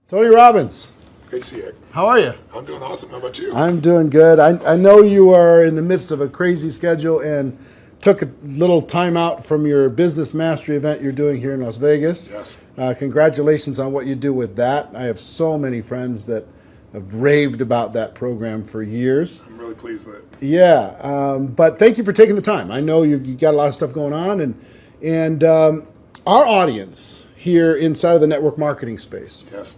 Tony Robbins, Great to see you. how are you? I'm doing awesome. How about you? I'm doing good. I know you are in the midst of a crazy schedule and took a little time out from your business mastery event you're doing here in Las Vegas. Yes. Congratulations on what you do with that. I have so many friends that have raved about that program for years. I'm really pleased with it. Yeah, but thank you for taking the time. I know you've got a lot of stuff going on, and our audience here inside of the network marketing space, Yes.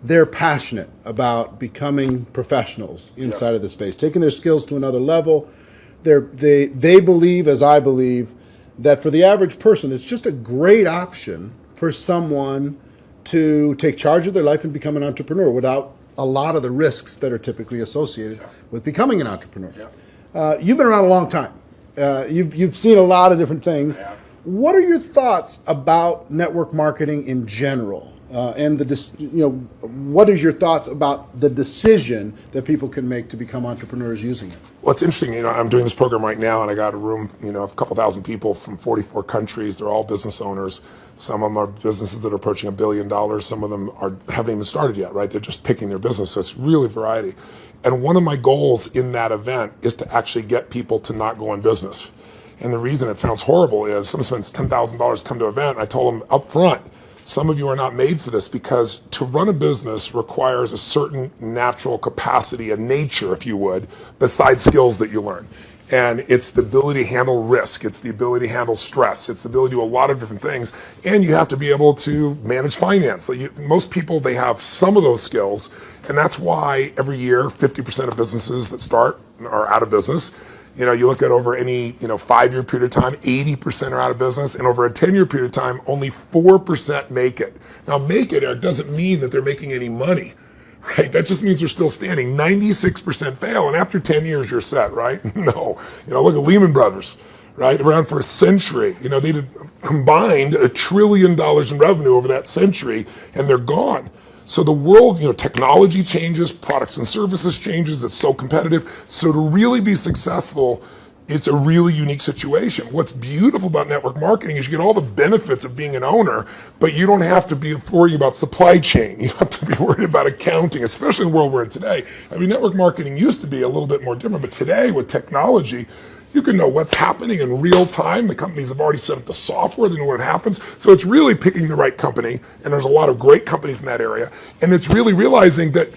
they're passionate about becoming professionals inside Yes. of the space, taking their skills to another level. They believe, as I believe, that for the average person, it's just a great option for someone to take charge of their life and become an entrepreneur without a lot of the risks that are typically associated with becoming an entrepreneur. Yeah. You've been around a long time. You've seen a lot of different things. I have. What are your thoughts about network marketing in general? And what is your thoughts about the decision that people can make to become entrepreneurs using it? Well, it's interesting. I'm doing this program right now, and I got a room, of a couple thousand people from 44 countries. They're all business owners. Some of them are businesses that are approaching $1 billion. Some of them haven't even started yet, right? They're just picking their business. So it's really variety. And one of my goals in that event is to actually get people to not go in business. And the reason it sounds horrible is someone spends $10,000 come to an event. And I told them up front, some of you are not made for this because to run a business requires a certain natural capacity, a nature, if you would, besides skills that you learn. And it's the ability to handle risk. It's the ability to handle stress. It's the ability to do a lot of different things. And you have to be able to manage finance. Most people, they have some of those skills. And that's why every year, 50% of businesses that start are out of business. You look at over any 5-year period of time, 80% are out of business, and over a 10-year period of time, only 4% make it. Now, make it doesn't mean that they're making any money, right? That just means they're still standing. 96% fail, and after 10 years, you're set, right? No. Look at Lehman Brothers, right? Around for a century. They did combined $1 trillion in revenue over that century, and they're gone. So the world, technology changes, products and services changes, it's so competitive. So to really be successful, it's a really unique situation. What's beautiful about network marketing is you get all the benefits of being an owner, but you don't have to be worried about supply chain. You don't have to be worried about accounting, especially in the world we're in today. Network marketing used to be a little bit more different, but today with technology, you can know what's happening in real time. The companies have already set up the software. They know what happens. So it's really picking the right company. And there's a lot of great companies in that area. And it's really realizing that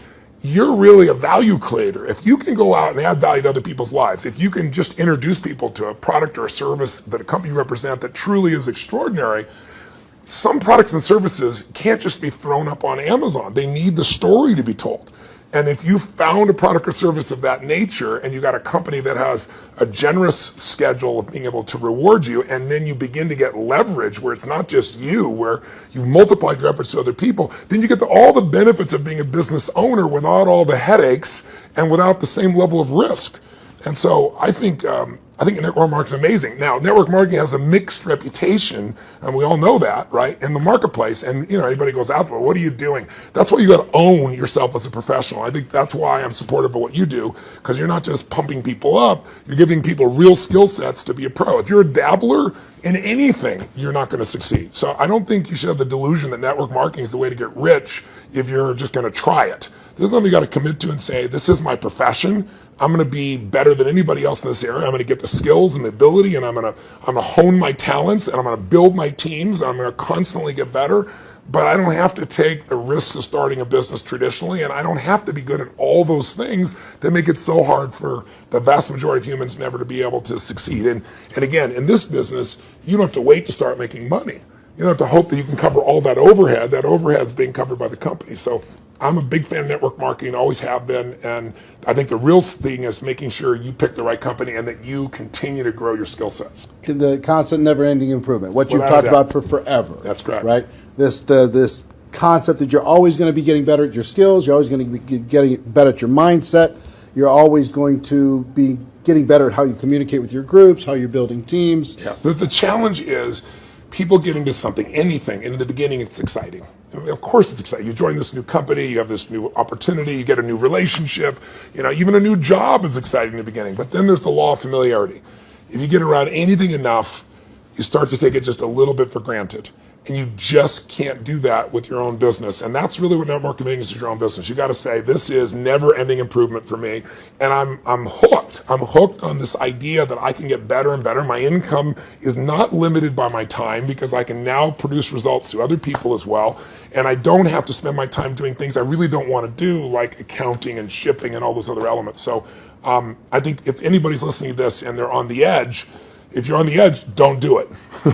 you're really a value creator. If you can go out and add value to other people's lives, if you can just introduce people to a product or a service that a company you represent that truly is extraordinary, some products and services can't just be thrown up on Amazon. They need the story to be told. And if you found a product or service of that nature and you got a company that has a generous schedule of being able to reward you, and then you begin to get leverage where it's not just you, where you've multiplied your efforts to other people, then you get all the benefits of being a business owner without all the headaches and without the same level of risk. And so I think network marketing is amazing. Now, network marketing has a mixed reputation, and we all know that, right, in the marketplace. And, anybody goes out, well, what are you doing? That's why you got to own yourself as a professional. I think that's why I'm supportive of what you do, because you're not just pumping people up, you're giving people real skill sets to be a pro. If you're a dabbler in anything, you're not going to succeed. So I don't think you should have the delusion that network marketing is the way to get rich if you're just going to try it. This is something you got to commit to and say, this is my profession. I'm going to be better than anybody else in this area. I'm going to get the skills and the ability, and I'm going to hone my talents, and I'm going to build my teams, and I'm going to constantly get better. But I don't have to take the risks of starting a business traditionally, and I don't have to be good at all those things that make it so hard for the vast majority of humans never to be able to succeed. And again, in this business, you don't have to wait to start making money. You don't have to hope that you can cover all that overhead. That overhead is being covered by the company. So I'm a big fan of network marketing, always have been, and I think the real thing is making sure you pick the right company and that you continue to grow your skill sets. The constant, never-ending improvement, what you've Without talked a doubt. about for forever. That's correct. Right? This concept that you're always going to be getting better at your skills, you're always going to be getting better at your mindset, you're always going to be getting better at how you communicate with your groups, how you're building teams. Yeah. The challenge is people get into something, anything, and in the beginning it's exciting. Of course it's exciting. You join this new company, you have this new opportunity, you get a new relationship, even a new job is exciting in the beginning, but then there's the law of familiarity. If you get around anything enough, you start to take it just a little bit for granted. And you just can't do that with your own business. And that's really what network marketing is your own business. You got to say, this is never ending improvement for me. And I'm hooked. I'm hooked on this idea that I can get better and better. My income is not limited by my time because I can now produce results to other people as well. And I don't have to spend my time doing things I really don't want to do, like accounting and shipping and all those other elements. So I think if anybody's listening to this and they're on the edge, if you're on the edge, don't do it.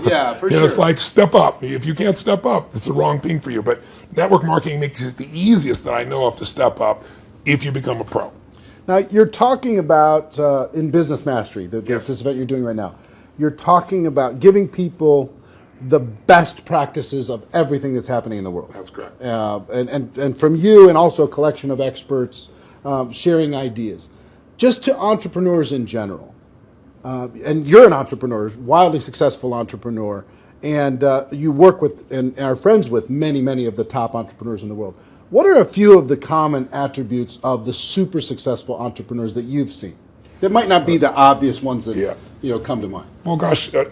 Yeah, for sure. It's like step up. If you can't step up, it's the wrong thing for you. But network marketing makes it the easiest that I know of to step up if you become a pro. Now, you're talking about, in Business Mastery, this event you're doing right now, you're talking about giving people the best practices of everything that's happening in the world. That's correct. And from you and also a collection of experts sharing ideas. Just to entrepreneurs in general. And you're an entrepreneur, wildly successful entrepreneur, and you work with and are friends with many, many of the top entrepreneurs in the world. What are a few of the common attributes of the super successful entrepreneurs that you've seen? That might not be the obvious ones that come to mind. Well, gosh, I'll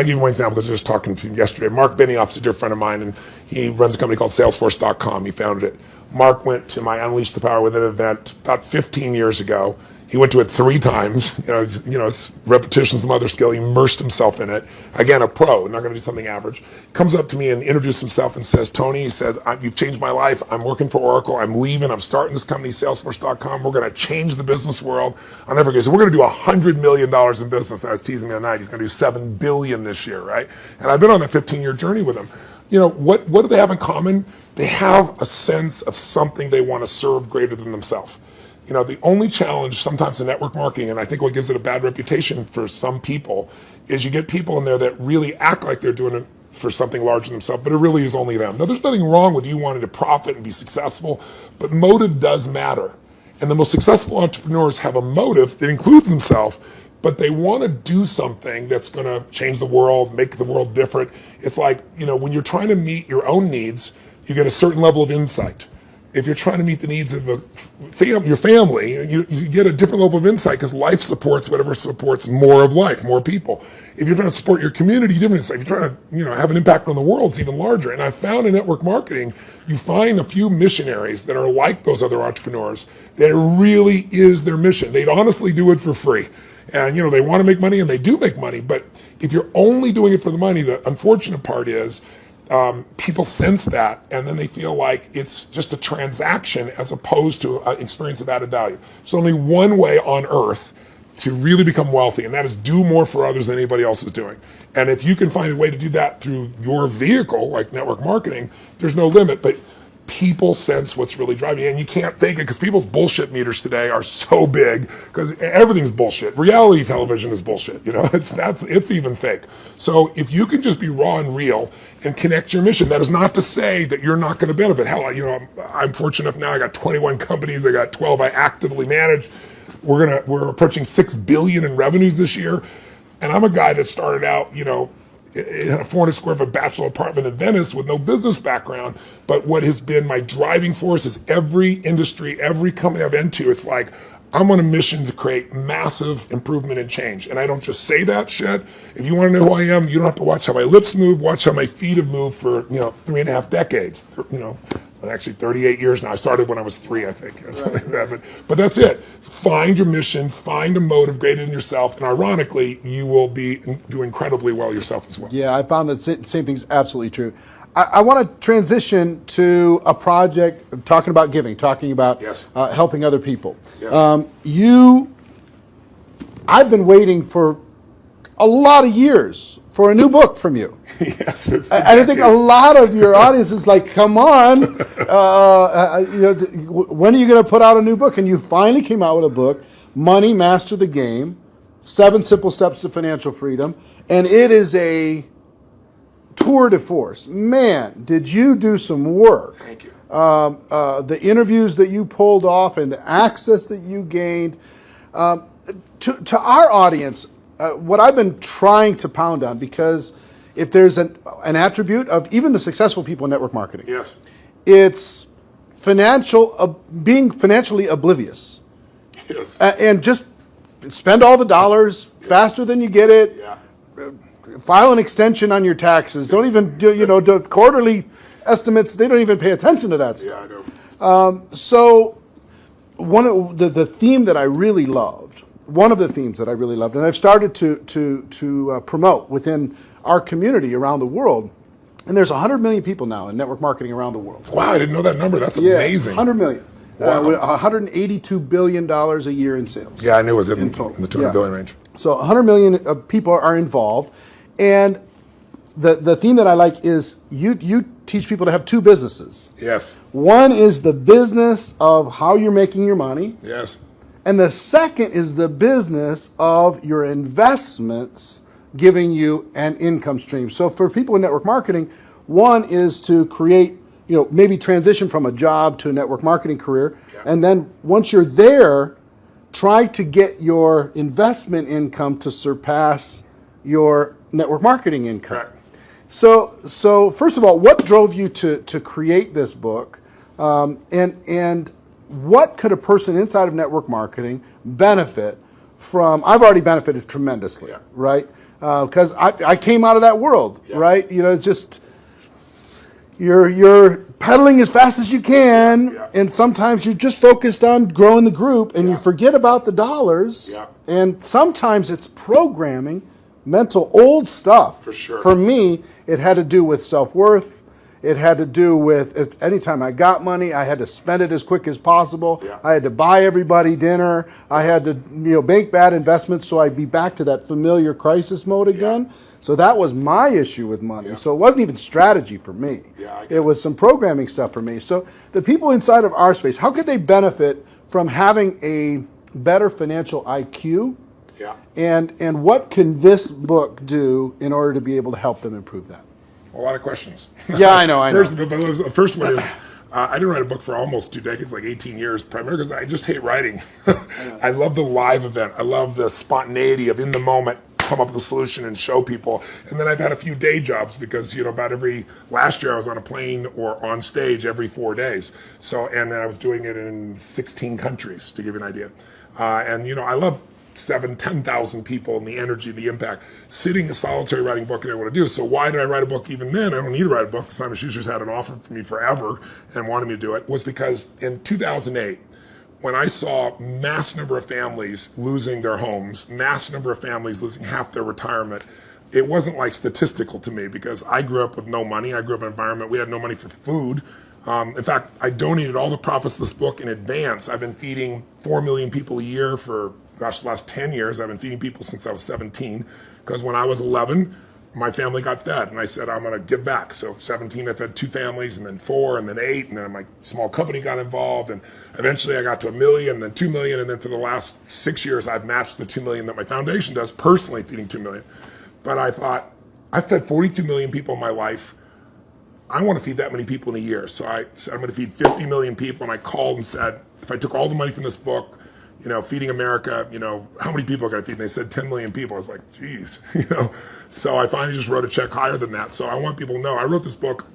give you one example because I was just talking to him yesterday. Mark Benioff's a dear friend of mine, and he runs a company called Salesforce.com. He founded it. Mark went to my Unleash the Power Within event about 15 years ago. He went to it 3 times. It's repetition's the mother skill. He immersed himself in it. Again, a pro, not going to do something average. Comes up to me and introduces himself and says, Tony, he said, you've changed my life. I'm working for Oracle. I'm leaving. I'm starting this company, Salesforce.com. We're going to change the business world. I'll never forget. So we're going to do $100 million in business. I was teasing the other night. He's going to do $7 billion this year, right? And I've been on that 15-year journey with him. What do they have in common? They have a sense of something they want to serve greater than themselves. The only challenge sometimes in network marketing, and I think what gives it a bad reputation for some people, is you get people in there that really act like they're doing it for something larger than themselves, but it really is only them. Now, there's nothing wrong with you wanting to profit and be successful, but motive does matter. And the most successful entrepreneurs have a motive that includes themselves, but they want to do something that's going to change the world, make the world different. It's like, when you're trying to meet your own needs, you get a certain level of insight. If you're trying to meet the needs of your family, you get a different level of insight because life supports whatever supports more of life, more people. If you're trying to support your community, different insight. If you're trying to have an impact on the world, it's even larger. And I found in network marketing, you find a few missionaries that are like those other entrepreneurs that it really is their mission. They'd honestly do it for free. And they want to make money and they do make money. But if you're only doing it for the money, the unfortunate part is people sense that, and then they feel like it's just a transaction as opposed to an experience of added value. There's only one way on earth to really become wealthy, and that is do more for others than anybody else is doing. And if you can find a way to do that through your vehicle, like network marketing, there's no limit. But people sense what's really driving you, and you can't fake it because people's bullshit meters today are so big because everything's bullshit. Reality television is bullshit. It's even fake. So if you can just be raw and real and connect your mission, that is not to say that you're not going to benefit. Hell, I'm fortunate enough now. I got 21 companies. I got 12 I actively manage. We're approaching $6 billion in revenues this year, and I'm a guy that started out, in a 400 square foot bachelor apartment in Venice with no business background. But what has been my driving force is every industry, every company I've into, it's like, I'm on a mission to create massive improvement and change. And I don't just say that shit. If you want to know who I am, you don't have to watch how my lips move, watch how my feet have moved for, 3.5 decades, actually 38 years now. I started when I was 3, I think, or something like that. But that's it. Find your mission, find a motive greater than yourself, and ironically, you will do incredibly well yourself as well. Yeah, I found that same thing's absolutely true. I want to transition to a project talking about giving, talking about helping other people. Yes. I've been waiting for a lot of years for a new book from you. Yes, I think a lot of your audience is like, come on, when are you going to put out a new book? And you finally came out with a book, Money, Master the Game, 7 Simple Steps to Financial Freedom. And it is a tour de force. Man, did you do some work. Thank you. The interviews that you pulled off and the access that you gained. To our audience, what I've been trying to pound on, because if there's an attribute of even the successful people in network marketing, yes, it's being financially oblivious. Yes. And just spend all the dollars faster than you get it. Yeah. file an extension on your taxes. Don't even do, do quarterly estimates. They don't even pay attention to that stuff. Yeah, I know. So one of the theme that I really loved, one of the themes that I really loved, and I've started to promote within our community around the world, and there's 100 million people now in network marketing around the world. Wow, I didn't know that number. That's amazing. 100 million. Wow. $182 billion a year in sales. Yeah, I knew it was in the total. 200 billion range. So 100 million people are involved, and the theme that I like is you teach people to have two businesses. Yes. One is the business of how you're making your money. Yes. And the second is the business of your investments giving you an income stream. So for people in network marketing, one is to create, maybe transition from a job to a network marketing career. Yeah. And then once you're there, try to get your investment income to surpass your network marketing income. Correct. So first of all, what drove you to create this book? And what could a person inside of network marketing benefit from? I've already benefited tremendously, Yeah. right? Because I came out of that world, Yeah. right? It's just you're pedaling as fast as you can, Yeah. and sometimes you're just focused on growing the group, and you forget about the dollars. Yeah. And sometimes it's programming, mental old stuff. For sure. For me, it had to do with self-worth. It had to do with anytime I got money, I had to spend it as quick as possible. Yeah. I had to buy everybody dinner. I had to make bad investments so I'd be back to that familiar crisis mode again. Yeah. So that was my issue with money. Yeah. So it wasn't even strategy for me. Yeah, I get it was some programming stuff for me. So the people inside of our space, how could they benefit from having a better financial IQ? Yeah. And what can this book do in order to be able to help them improve that? A lot of questions. Yeah, I know. The first one is, I didn't write a book for almost 2 decades, like 18 years, primarily because I just hate writing. I love the live event. I love the spontaneity of in the moment, come up with a solution and show people. And then I've had a few day jobs because, last year I was on a plane or on stage every 4 days. And then I was doing it in 16 countries, to give you an idea. I love 10,000 people and the energy, the impact. Sitting a solitary writing book, I didn't want to do. So why did I write a book even then? I don't need to write a book. Simon Schuster's had an offer for me forever and wanted me to do it. Was because in 2008, when I saw mass number of families losing their homes, mass number of families losing half their retirement, it wasn't like statistical to me because I grew up with no money. I grew up in an environment, we had no money for food. In fact, I donated all the profits of this book in advance. I've been feeding 4 million people a year for the last 10 years. I've been feeding people since I was 17, because when I was 11, my family got fed, and I said, I'm going to give back. So 17, I fed 2 families, and then 4, and then 8, and then my small company got involved, and eventually I got to 1 million, and then 2 million, and then for the last 6 years, I've matched the 2 million that my foundation does, personally feeding 2 million. But I thought, I've fed 42 million people in my life. I want to feed that many people in a year. So I said, I'm going to feed 50 million people, and I called and said, if I took all the money from this book, Feeding America, how many people can I feed? And they said 10 million people. I was like, geez, So I finally just wrote a check higher than that. So I want people to know, I wrote this book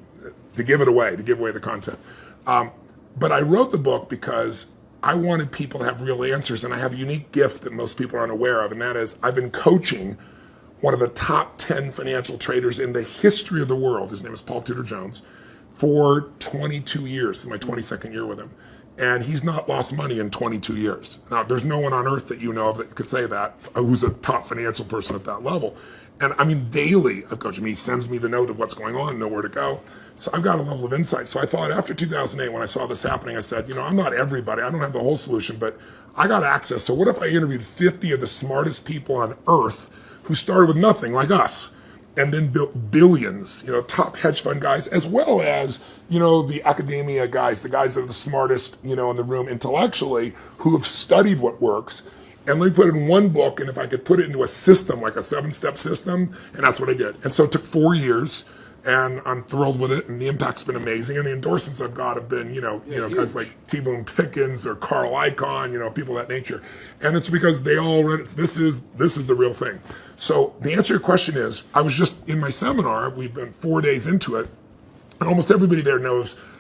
to give it away, to give away the content. But I wrote the book because I wanted people to have real answers, and I have a unique gift that most people aren't aware of, and that is I've been coaching one of the top 10 financial traders in the history of the world. His name is Paul Tudor Jones, for 22 years. This is my 22nd year with him. And he's not lost money in 22 years. Now, there's no one on earth that you know of that could say that, who's a top financial person at that level. And I mean, daily, I've coached him. He sends me the note of what's going on, know where to go. So I've got a level of insight. So I thought after 2008, when I saw this happening, I said, I'm not everybody. I don't have the whole solution, but I got access. So what if I interviewed 50 of the smartest people on earth who started with nothing, like us, and then built billions, top hedge fund guys, as well as, the academia guys, the guys that are the smartest, in the room intellectually, who have studied what works. And let me put it in one book, and if I could put it into a system, like a 7-step system, and that's what I did. And so it took 4 years, and I'm thrilled with it, and the impact's been amazing, and the endorsements I've got have been, guys like T-Boone Pickens or Carl Icahn, people of that nature. And it's because they all read it. This is the real thing. So the answer to your question is, I was just in my seminar, we've been 4 days into it, and almost everybody there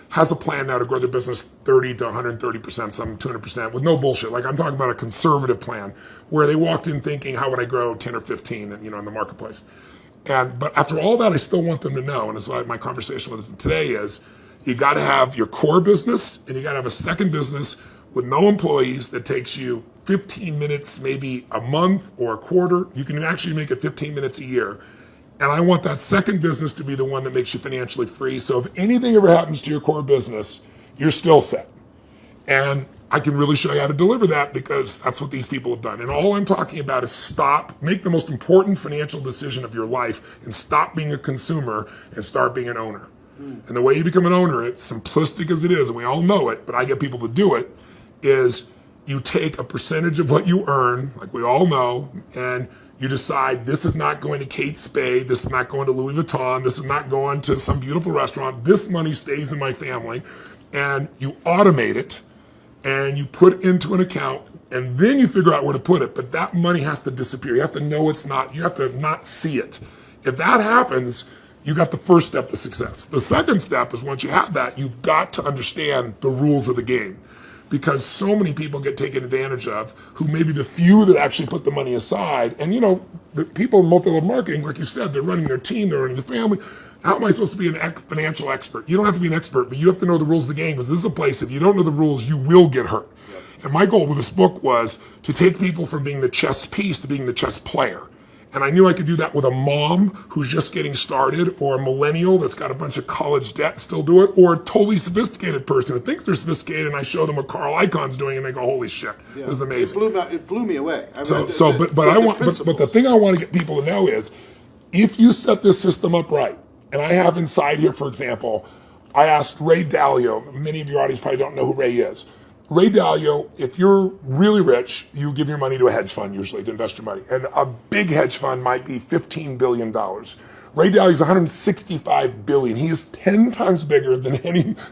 has a plan now to grow their business 30 to 130%, some 200%, with no bullshit. Like, I'm talking about a conservative plan where they walked in thinking, how would I grow 10 or 15, in the marketplace? But after all that, I still want them to know, and that's why my conversation with them today is, you got to have your core business, and you got to have a second business with no employees that takes you 15 minutes, maybe a month or a quarter. You can actually make it 15 minutes a year. And I want that second business to be the one that makes you financially free. So if anything ever happens to your core business, you're still set. And I can really show you how to deliver that, because that's what these people have done. And all I'm talking about is make the most important financial decision of your life, and stop being a consumer and start being an owner. And the way you become an owner, it's simplistic as it is, and we all know it, but I get people to do it, is you take a percentage of what you earn, like we all know, and you decide, this is not going to Kate Spade, this is not going to Louis Vuitton, this is not going to some beautiful restaurant, this money stays in my family, and you automate it, and you put it into an account, and then you figure out where to put it. But that money has to disappear. You have to know it's not, you have to not see it. If that happens, you got the first step to success. The second step is, once you have that, you've got to understand the rules of the game, because so many people get taken advantage of, who may be the few that actually put the money aside. And the people in multi-level marketing, like you said, they're running their team, they're running the family. How am I supposed to be an financial expert? You don't have to be an expert, but you have to know the rules of the game, because this is a place, if you don't know the rules, you will get hurt. Yep. And my goal with this book was to take people from being the chess piece to being the chess player. And I knew I could do that with a mom who's just getting started, or a millennial that's got a bunch of college debt and still do it, or a totally sophisticated person who thinks they're sophisticated, and I show them what Carl Icahn's doing, and they go, holy shit, this is amazing. It blew me away. But the thing I want to get people to know is, if you set this system up right, and I have inside here, for example, I asked Ray Dalio, many of your audience probably don't know who Ray is. Ray Dalio, if you're really rich, you give your money to a hedge fund usually to invest your money. And a big hedge fund might be $15 billion. Ray Dalio is $165 billion. He is 10 times bigger than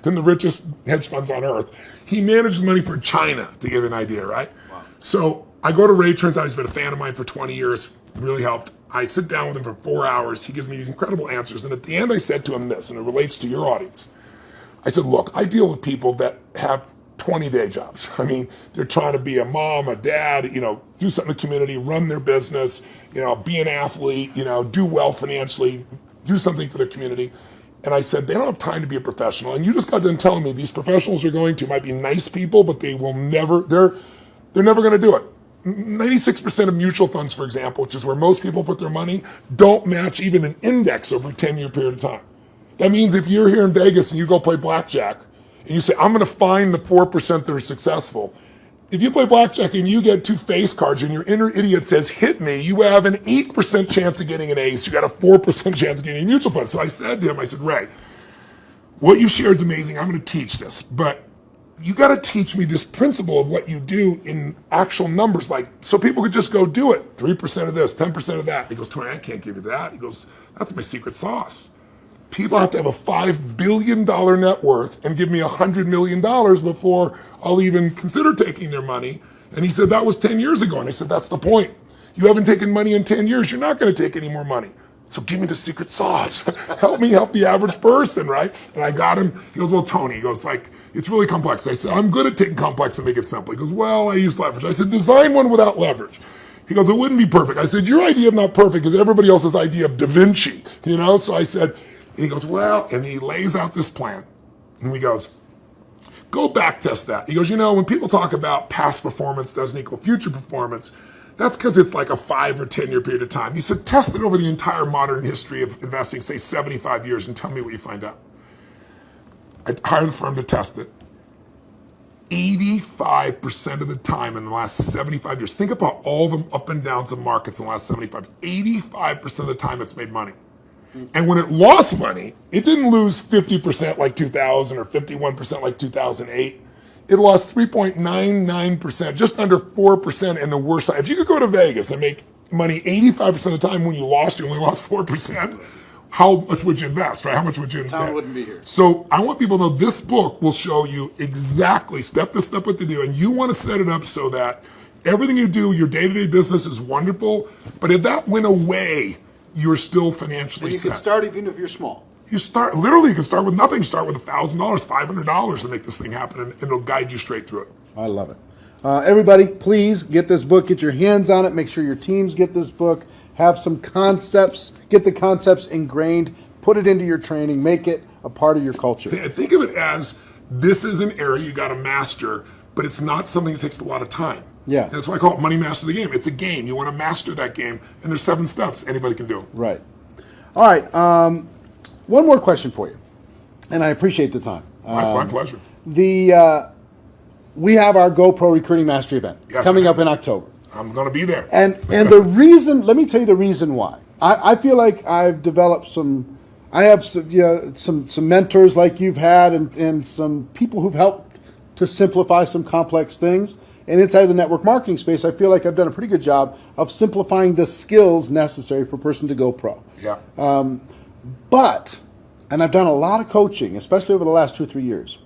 the richest hedge funds on earth. He manages money for China, to give you an idea, right? Wow. So I go to Ray, turns out he's been a fan of mine for 20 years, really helped. I sit down with him for 4 hours. He gives me these incredible answers. And at the end, I said to him this, and it relates to your audience. I said, look, I deal with people that have 20-day jobs. I mean, they're trying to be a mom, a dad, do something in the community, run their business, be an athlete, do well financially, do something for their community. And I said, they don't have time to be a professional. And you just got done telling me these professionals might be nice people, but they're never going to do it. 96% of mutual funds, for example, which is where most people put their money, don't match even an index over a 10-year period of time. That means if you're here in Vegas and you go play blackjack, and you say, I'm going to find the 4% that are successful. If you play blackjack and you get 2 face cards and your inner idiot says, hit me, you have an 8% chance of getting an ace. You got a 4% chance of getting a mutual fund. So I said to him, Ray, what you shared is amazing. I'm going to teach this, but you got to teach me this principle of what you do in actual numbers, so people could just go do it. 3% of this, 10% of that. He goes, Tony, I can't give you that. He goes, that's my secret sauce. People have to have a $5 billion net worth and give me $100 million before I'll even consider taking their money. And he said, that was 10 years ago. And I said, that's the point. You haven't taken money in 10 years. You're not going to take any more money. So give me the secret sauce. Help me help the average person, right? And I got him. He goes, well, Tony, he goes, it's really complex. I said, I'm good at taking complex and make it simple. He goes, well, I use leverage. I said, design one without leverage. He goes, it wouldn't be perfect. I said, your idea is not perfect because everybody else's idea of Da Vinci, So I said, and he goes, well, and he lays out this plan. And he goes, go back test that. He goes, when people talk about past performance doesn't equal future performance, that's because it's like a 5 or 10 year period of time. He said, test it over the entire modern history of investing, say 75 years, and tell me what you find out. I hired the firm to test it. 85% of the time in the last 75 years, think about all the up and downs of markets in the last 85% of the time it's made money. And when it lost money, it didn't lose 50% like 2000 or 51% like 2008. It lost 3.99%, just under 4% in the worst time. If you could go to Vegas and make money 85% of the time, when you only lost 4%, how much would you invest, right? How much would you invest? Tom wouldn't be here. So I want people to know this book will show you exactly step by step what to do. And you want to set it up so that everything you do, your day-to-day business is wonderful. But if that went away, you're still financially set. You can start even if you're small. You can start with nothing. Start with $1,000, $500 to make this thing happen, and it'll guide you straight through it. I love it. Everybody, please get this book. Get your hands on it. Make sure your teams get this book. have some concepts, get the concepts ingrained, put it into your training, make it a part of your culture. Think of it as this is an area you got to master, but it's not something that takes a lot of time. Yeah. That's why I call it money master the game. It's a game. You want to master that game, and there's 7 steps anybody can do. Right. All right. One more question for you, and I appreciate the time. My pleasure. We have our GoPro Recruiting Mastery event coming up in October. I'm going to be there. And the reason, let me tell you the reason why. I feel like I've developed I have some mentors like you've had and some people who've helped to simplify some complex things. And inside of the network marketing space, I feel like I've done a pretty good job of simplifying the skills necessary for a person to go pro. Yeah. And I've done a lot of coaching, especially over the last 2 or 3 years.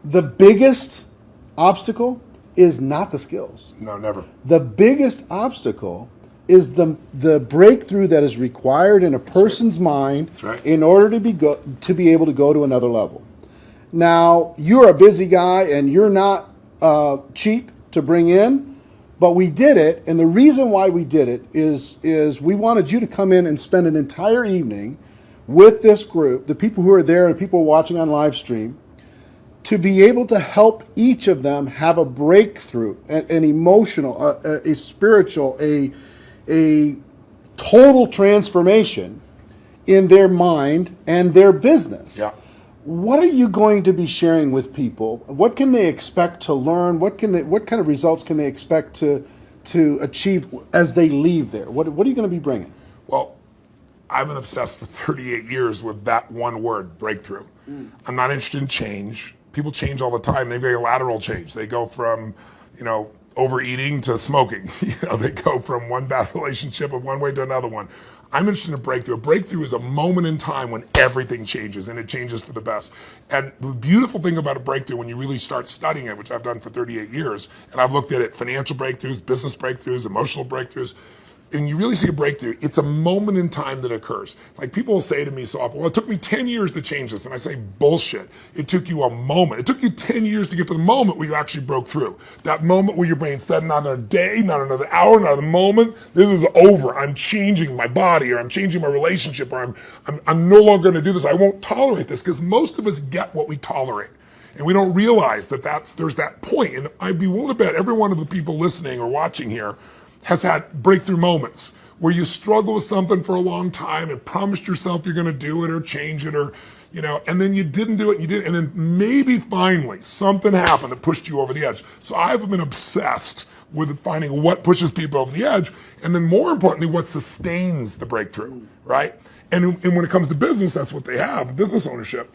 The biggest obstacle is not the skills. No, never. The biggest obstacle is the breakthrough that is required in a person's mind in order to be able to go to another level. Now, you're a busy guy and you're not cheap to bring in, but we did it, and the reason why we did it is we wanted you to come in and spend an entire evening with this group, the people who are there and people watching on live stream, to be able to help each of them have a breakthrough, an emotional, a spiritual, a total transformation in their mind and their business. Yeah. What are you going to be sharing with people? What can they expect to learn? What kind of results can they expect to achieve as they leave there? What are you going to be bringing? Well, I've been obsessed for 38 years with that one word, breakthrough. I'm not interested in change. People change all the time. They make a lateral change. They go from, overeating to smoking. They go from one bad relationship of one way to another one. I'm interested in a breakthrough. A breakthrough is a moment in time when everything changes, and it changes for the best. And the beautiful thing about a breakthrough, when you really start studying it, which I've done for 38 years, and I've looked at it, financial breakthroughs, business breakthroughs, emotional breakthroughs, and you really see a breakthrough, it's a moment in time that occurs. Like people will say to me so often, well, it took me 10 years to change this. And I say, bullshit. It took you a moment. It took you 10 years to get to the moment where you actually broke through. That moment where your brain said, not another day, not another hour, not another moment. This is over. I'm changing my body, or I'm changing my relationship, or I'm no longer going to do this. I won't tolerate this, because most of us get what we tolerate. And we don't realize that there's that point. And I'd be willing to bet every one of the people listening or watching here has had breakthrough moments where you struggle with something for a long time and promised yourself you're going to do it or change it, or, and then you didn't do it, and then maybe finally something happened that pushed you over the edge. So I've been obsessed with finding what pushes people over the edge, and then more importantly, what sustains the breakthrough, right? And when it comes to business, that's what they have, business ownership.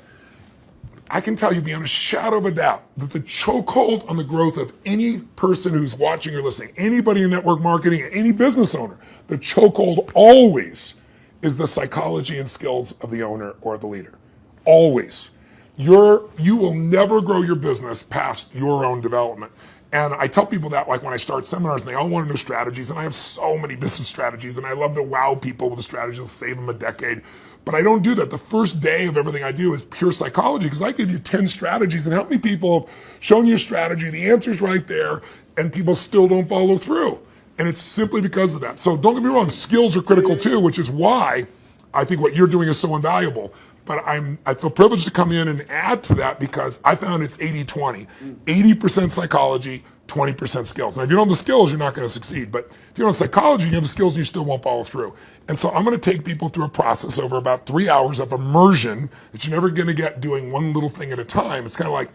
I can tell you beyond a shadow of a doubt that the chokehold on the growth of any person who's watching or listening, anybody in network marketing, any business owner, the chokehold always is the psychology and skills of the owner or the leader. Always. You will never grow your business past your own development. And I tell people that, like when I start seminars, and they all want to know strategies, and I have so many business strategies, and I love to wow people with the strategies that'll save them a decade. But I don't do that. The first day of everything I do is pure psychology, because I give you 10 strategies, and how many people have shown you a strategy, the answer's right there, and people still don't follow through. And it's simply because of that. So don't get me wrong, skills are critical too, which is why I think what you're doing is so invaluable. But I feel privileged to come in and add to that, because I found it's 80-20. 80% psychology, 20% skills. Now, if you don't have the skills, you're not going to succeed. But if you don't have psychology, you have the skills, and you still won't follow through. And so I'm going to take people through a process over about 3 hours of immersion that you're never going to get doing one little thing at a time. It's kind of like,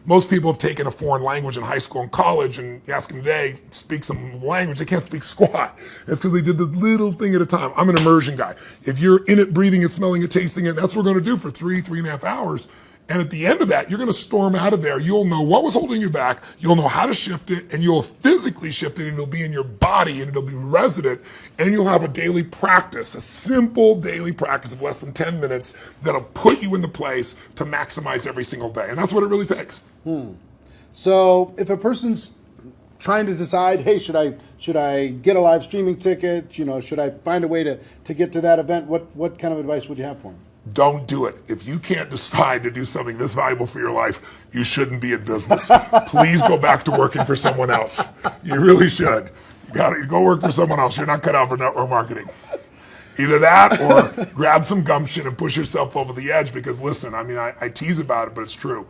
most people have taken a foreign language in high school and college, and you ask them today, speak some language, they can't speak squat. It's because they did the little thing at a time. I'm an immersion guy. If you're in it, breathing it, smelling it, tasting it, that's what we're going to do for 3.5 hours. And at the end of that, you're going to storm out of there. You'll know what was holding you back. You'll know how to shift it, and you'll physically shift it, and it'll be in your body, and it'll be resident, and you'll have a daily practice, a simple daily practice of less than 10 minutes that'll put you in the place to maximize every single day. And that's what it really takes. So if a person's trying to decide, hey, should I get a live streaming ticket? Should I find a way to get to that event? What kind of advice would you have for them? Don't do it. If you can't decide to do something this valuable for your life, you shouldn't be in business. Please go back to working for someone else. You really should. You go work for someone else. You're not cut out for network marketing. Either that or grab some gumption and push yourself over the edge because listen, I mean, I tease about it, but it's true.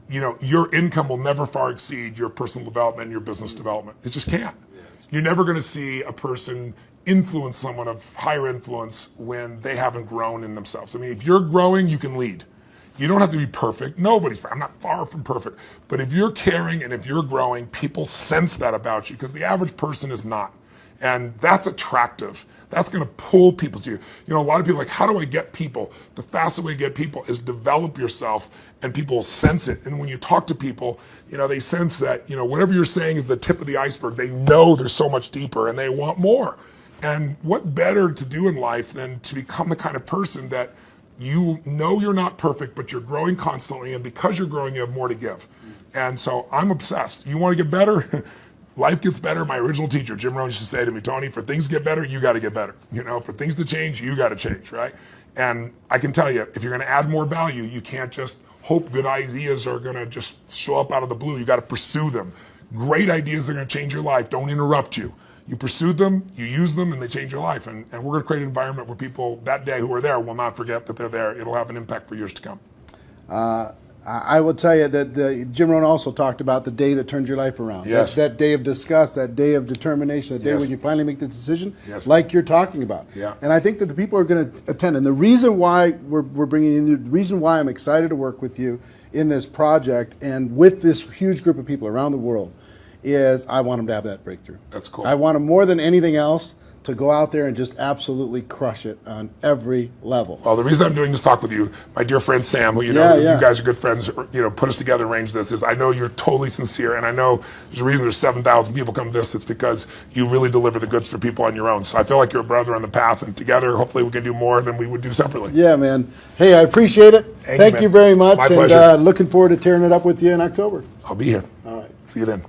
You know, your income will never far exceed your personal development and your business development. It just can't. You're never going to see a person influence someone of higher influence when they haven't grown in themselves. I mean, if you're growing, you can lead. You don't have to be perfect. I'm not far from perfect. But if you're caring and if you're growing, people sense that about you because the average person is not. And that's attractive. That's going to pull people to you. You know, a lot of people are like, how do I get people? The fastest way to get people is develop yourself and people will sense it. And when you talk to people, you know, they sense that, you know, whatever you're saying is the tip of the iceberg. They know there's so much deeper and they want more. And what better to do in life than to become the kind of person that you know you're not perfect, but you're growing constantly. And because you're growing, you have more to give. And so I'm obsessed. You want to get better? Life gets better. My original teacher, Jim Rohn, used to say to me, Tony, for things to get better, you got to get better. You know, for things to change, you got to change, right? And I can tell you, if you're going to add more value, you can't just hope good ideas are going to just show up out of the blue. You got to pursue them. Great ideas are going to change your life. Don't interrupt you. You pursue them, you use them, and they change your life. And we're going to create an environment where people that day who are there will not forget that they're there. It'll have an impact for years to come. I will tell you that Jim Rohn also talked about the day that turns your life around. Yes. That day of disgust, that day of determination, that day Yes. when you finally make the decision, Yes. like you're talking about. Yeah. And I think that the people are going to attend. And the reason why we're bringing in you, the reason why I'm excited to work with you in this project and with this huge group of people around the world is I want them to have that breakthrough. That's cool. I want them more than anything else to go out there and just absolutely crush it on every level. Well, the reason I'm doing this talk with you, my dear friend Sam, who you know, Yeah. you guys are good friends, you know, put us together, arranged this, is I know you're totally sincere, and I know there's a reason there's 7,000 people come to this. It's because you really deliver the goods for people on your own. So I feel like you're a brother on the path, and together, hopefully, we can do more than we would do separately. Yeah, man. Hey, I appreciate it. Thank you, Thank man. you very much. My and pleasure. looking forward to tearing it up with you in October. I'll be here. All right. See you then.